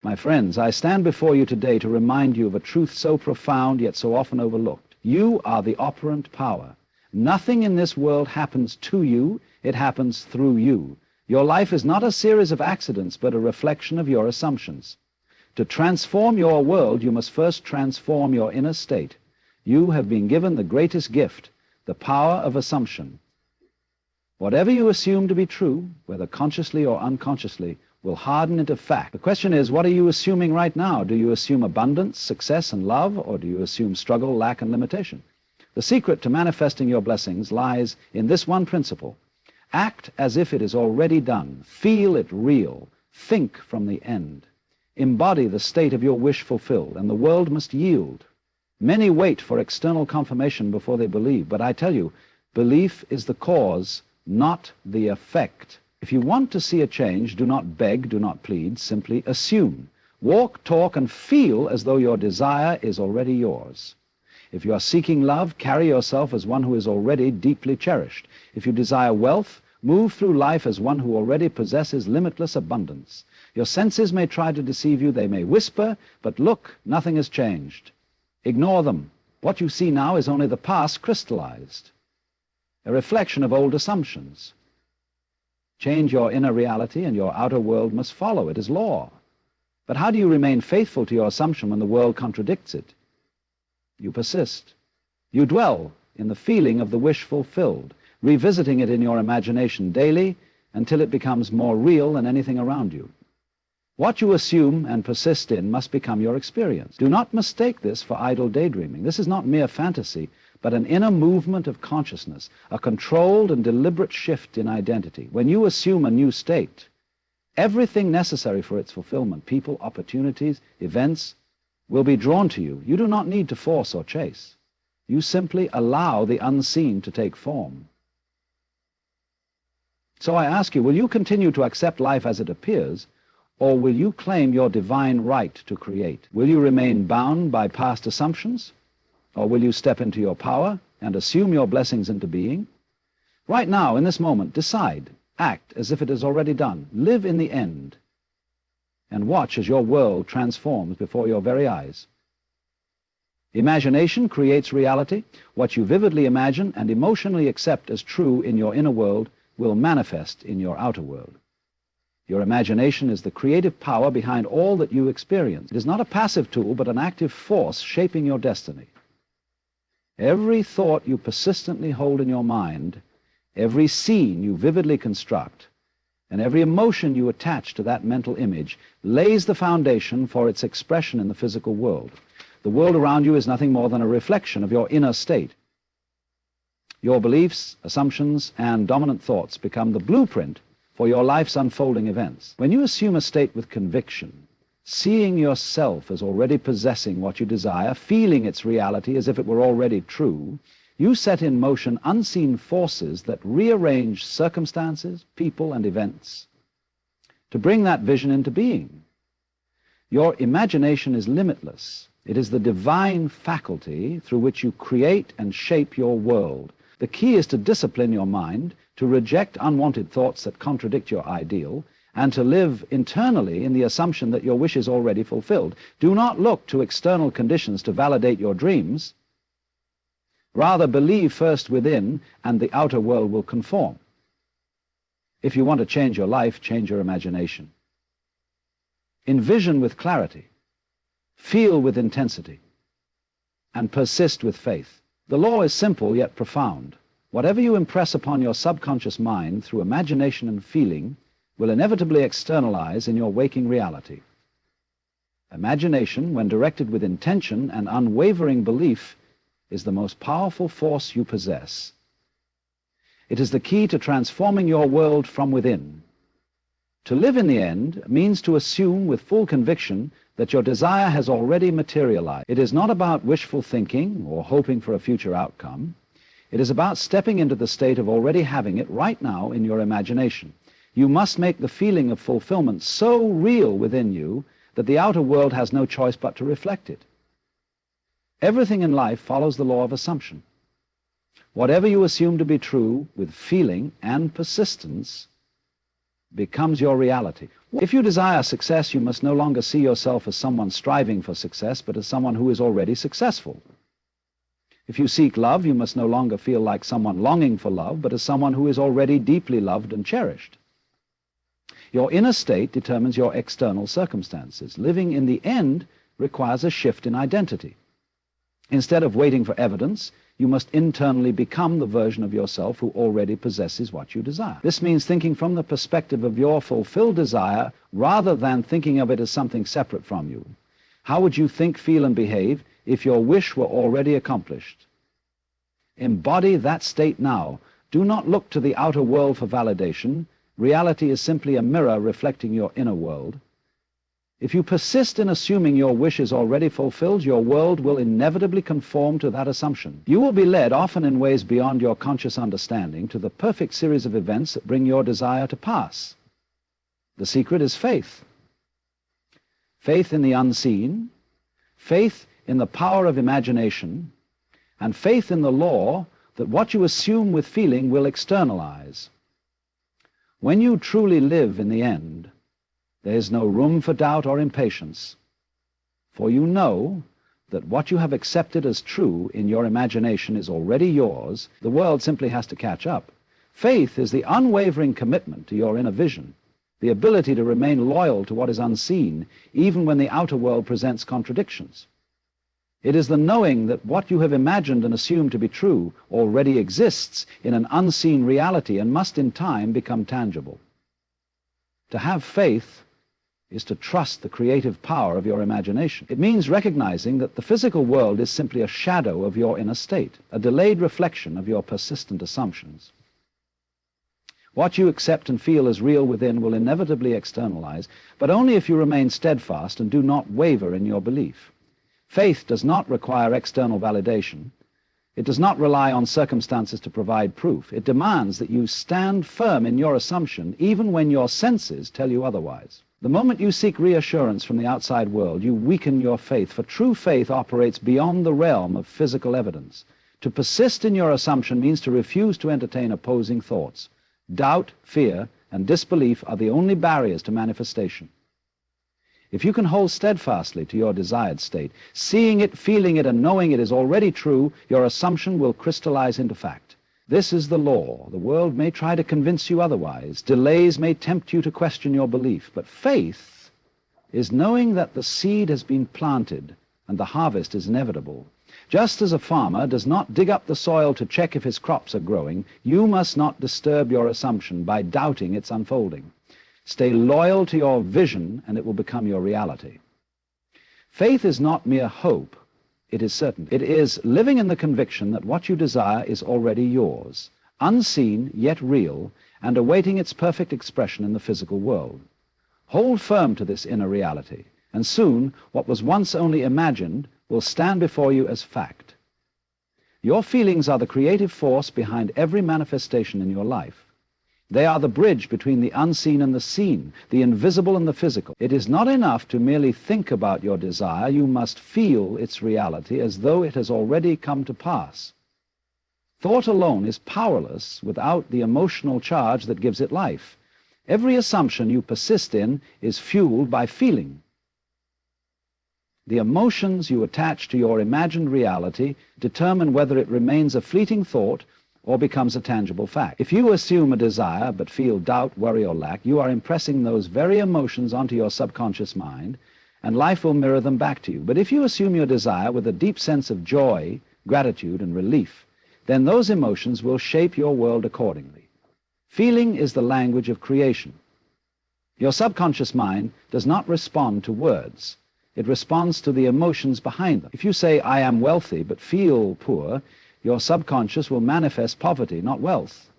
My friends, I stand before you today to remind you of a truth so profound yet so often overlooked. You are the operant power. Nothing in this world happens to you, it happens through you. Your life is not a series of accidents, but a reflection of your assumptions. To transform your world, you must first transform your inner state. You have been given the greatest gift, the power of assumption. Whatever you assume to be true, whether consciously or unconsciously, will harden into fact. The question is, what are you assuming right now? Do you assume abundance, success, and love, or do you assume struggle, lack, and limitation? The secret to manifesting your blessings lies in this one principle. Act as if it is already done. Feel it real. Think from the end. Embody the state of your wish fulfilled, and the world must yield. Many wait for external confirmation before they believe, but I tell you, belief is the cause, not the effect. If you want to see a change, do not beg, do not plead, simply assume. Walk, talk, and feel as though your desire is already yours. If you are seeking love, carry yourself as one who is already deeply cherished. If you desire wealth, move through life as one who already possesses limitless abundance. Your senses may try to deceive you, they may whisper, but look, nothing has changed. Ignore them. What you see now is only the past crystallized, a reflection of old assumptions. Change your inner reality and your outer world must follow. It is law. But how do you remain faithful to your assumption when the world contradicts it? You persist. You dwell in the feeling of the wish fulfilled, revisiting it in your imagination daily until it becomes more real than anything around you. What you assume and persist in must become your experience. Do not mistake this for idle daydreaming. This is not mere fantasy, but an inner movement of consciousness, a controlled and deliberate shift in identity. When you assume a new state, everything necessary for its fulfillment, people, opportunities, events, will be drawn to you. You do not need to force or chase. You simply allow the unseen to take form. So I ask you, will you continue to accept life as it appears, or will you claim your divine right to create? Will you remain bound by past assumptions? Or will you step into your power and assume your blessings into being? Right now, in this moment, decide. Act as if it is already done. Live in the end. And watch as your world transforms before your very eyes. Imagination creates reality. What you vividly imagine and emotionally accept as true in your inner world will manifest in your outer world. Your imagination is the creative power behind all that you experience. It is not a passive tool, but an active force shaping your destiny. Every thought you persistently hold in your mind, every scene you vividly construct, and every emotion you attach to that mental image lays the foundation for its expression in the physical world. The world around you is nothing more than a reflection of your inner state. Your beliefs, assumptions, and dominant thoughts become the blueprint for your life's unfolding events. When you assume a state with conviction, seeing yourself as already possessing what you desire, feeling its reality as if it were already true, you set in motion unseen forces that rearrange circumstances, people, and events to bring that vision into being. Your imagination is limitless. It is the divine faculty through which you create and shape your world. The key is to discipline your mind, to reject unwanted thoughts that contradict your ideal, and to live internally in the assumption that your wish is already fulfilled. Do not look to external conditions to validate your dreams. Rather, believe first within, and the outer world will conform. If you want to change your life, change your imagination. Envision with clarity, feel with intensity, and persist with faith. The law is simple yet profound. Whatever you impress upon your subconscious mind through imagination and feeling will inevitably externalize in your waking reality. Imagination, when directed with intention and unwavering belief, is the most powerful force you possess. It is the key to transforming your world from within. To live in the end means to assume with full conviction that your desire has already materialized. It is not about wishful thinking or hoping for a future outcome. It is about stepping into the state of already having it right now in your imagination. You must make the feeling of fulfillment so real within you that the outer world has no choice but to reflect it. Everything in life follows the law of assumption. Whatever you assume to be true with feeling and persistence becomes your reality. If you desire success, you must no longer see yourself as someone striving for success, but as someone who is already successful. If you seek love, you must no longer feel like someone longing for love, but as someone who is already deeply loved and cherished. Your inner state determines your external circumstances. Living in the end requires a shift in identity. Instead of waiting for evidence, you must internally become the version of yourself who already possesses what you desire. This means thinking from the perspective of your fulfilled desire rather than thinking of it as something separate from you. How would you think, feel, and behave if your wish were already accomplished? Embody that state now. Do not look to the outer world for validation. Reality is simply a mirror reflecting your inner world. If you persist in assuming your wish is already fulfilled, your world will inevitably conform to that assumption. You will be led, often in ways beyond your conscious understanding, to the perfect series of events that bring your desire to pass. The secret is faith. Faith in the unseen, faith in the power of imagination, and faith in the law that what you assume with feeling will externalize. When you truly live in the end, there is no room for doubt or impatience, for you know that what you have accepted as true in your imagination is already yours. The world simply has to catch up. Faith is the unwavering commitment to your inner vision, the ability to remain loyal to what is unseen, even when the outer world presents contradictions. It is the knowing that what you have imagined and assumed to be true already exists in an unseen reality and must in time become tangible. To have faith is to trust the creative power of your imagination. It means recognizing that the physical world is simply a shadow of your inner state, a delayed reflection of your persistent assumptions. What you accept and feel as real within will inevitably externalize, but only if you remain steadfast and do not waver in your belief. Faith does not require external validation. It does not rely on circumstances to provide proof. It demands that you stand firm in your assumption even when your senses tell you otherwise. The moment you seek reassurance from the outside world, you weaken your faith, for true faith operates beyond the realm of physical evidence. To persist in your assumption means to refuse to entertain opposing thoughts. Doubt, fear, and disbelief are the only barriers to manifestation. If you can hold steadfastly to your desired state, seeing it, feeling it, and knowing it is already true, your assumption will crystallize into fact. This is the law. The world may try to convince you otherwise. Delays may tempt you to question your belief. But faith is knowing that the seed has been planted and the harvest is inevitable. Just as a farmer does not dig up the soil to check if his crops are growing, you must not disturb your assumption by doubting its unfolding. Stay loyal to your vision and it will become your reality. Faith is not mere hope. It is certain. It is living in the conviction that what you desire is already yours, unseen yet real, and awaiting its perfect expression in the physical world. Hold firm to this inner reality, and soon what was once only imagined will stand before you as fact. Your feelings are the creative force behind every manifestation in your life. They are the bridge between the unseen and the seen, the invisible and the physical. It is not enough to merely think about your desire. You must feel its reality as though it has already come to pass. Thought alone is powerless without the emotional charge that gives it life. Every assumption you persist in is fueled by feeling. The emotions you attach to your imagined reality determine whether it remains a fleeting thought or becomes a tangible fact. If you assume a desire but feel doubt, worry, or lack, you are impressing those very emotions onto your subconscious mind, and life will mirror them back to you. But if you assume your desire with a deep sense of joy, gratitude, and relief, then those emotions will shape your world accordingly. Feeling is the language of creation. Your subconscious mind does not respond to words. It responds to the emotions behind them. If you say, "I am wealthy," but feel poor, your subconscious will manifest poverty, not wealth.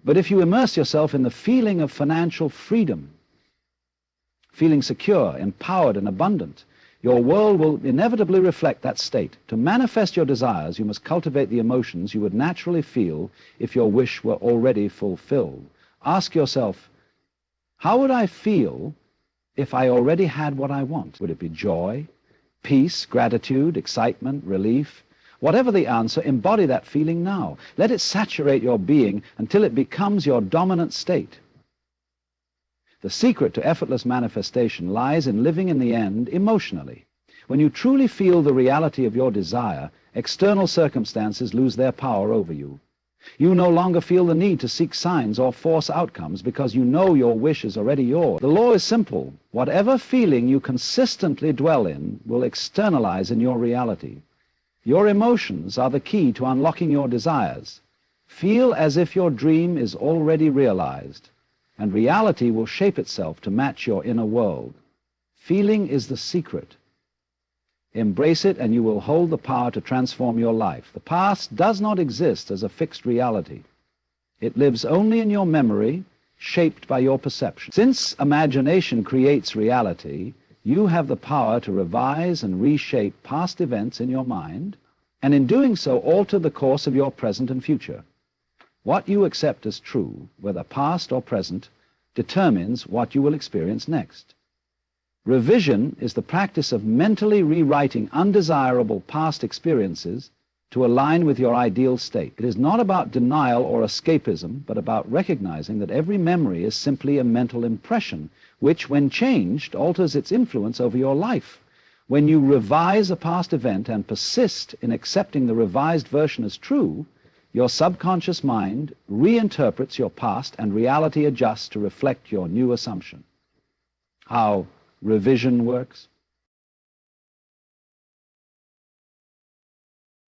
But if you immerse yourself in the feeling of financial freedom, feeling secure, empowered, and abundant, your world will inevitably reflect that state. To manifest your desires, you must cultivate the emotions you would naturally feel if your wish were already fulfilled. Ask yourself, how would I feel if I already had what I want? Would it be joy, peace, gratitude, excitement, relief? Whatever the answer, embody that feeling now. Let it saturate your being until it becomes your dominant state. The secret to effortless manifestation lies in living in the end emotionally. When you truly feel the reality of your desire, external circumstances lose their power over you. You no longer feel the need to seek signs or force outcomes because you know your wish is already yours. The law is simple. Whatever feeling you consistently dwell in will externalize in your reality. Your emotions are the key to unlocking your desires. Feel as if your dream is already realized, and reality will shape itself to match your inner world. Feeling is the secret. Embrace it and you will hold the power to transform your life. The past does not exist as a fixed reality. It lives only in your memory, shaped by your perception. Since imagination creates reality, you have the power to revise and reshape past events in your mind, and in doing so alter the course of your present and future. What you accept as true, whether past or present, determines what you will experience next. Revision is the practice of mentally rewriting undesirable past experiences to align with your ideal state. It is not about denial or escapism, but about recognizing that every memory is simply a mental impression, which, when changed, alters its influence over your life. When you revise a past event and persist in accepting the revised version as true, your subconscious mind reinterprets your past and reality adjusts to reflect your new assumption. How revision works?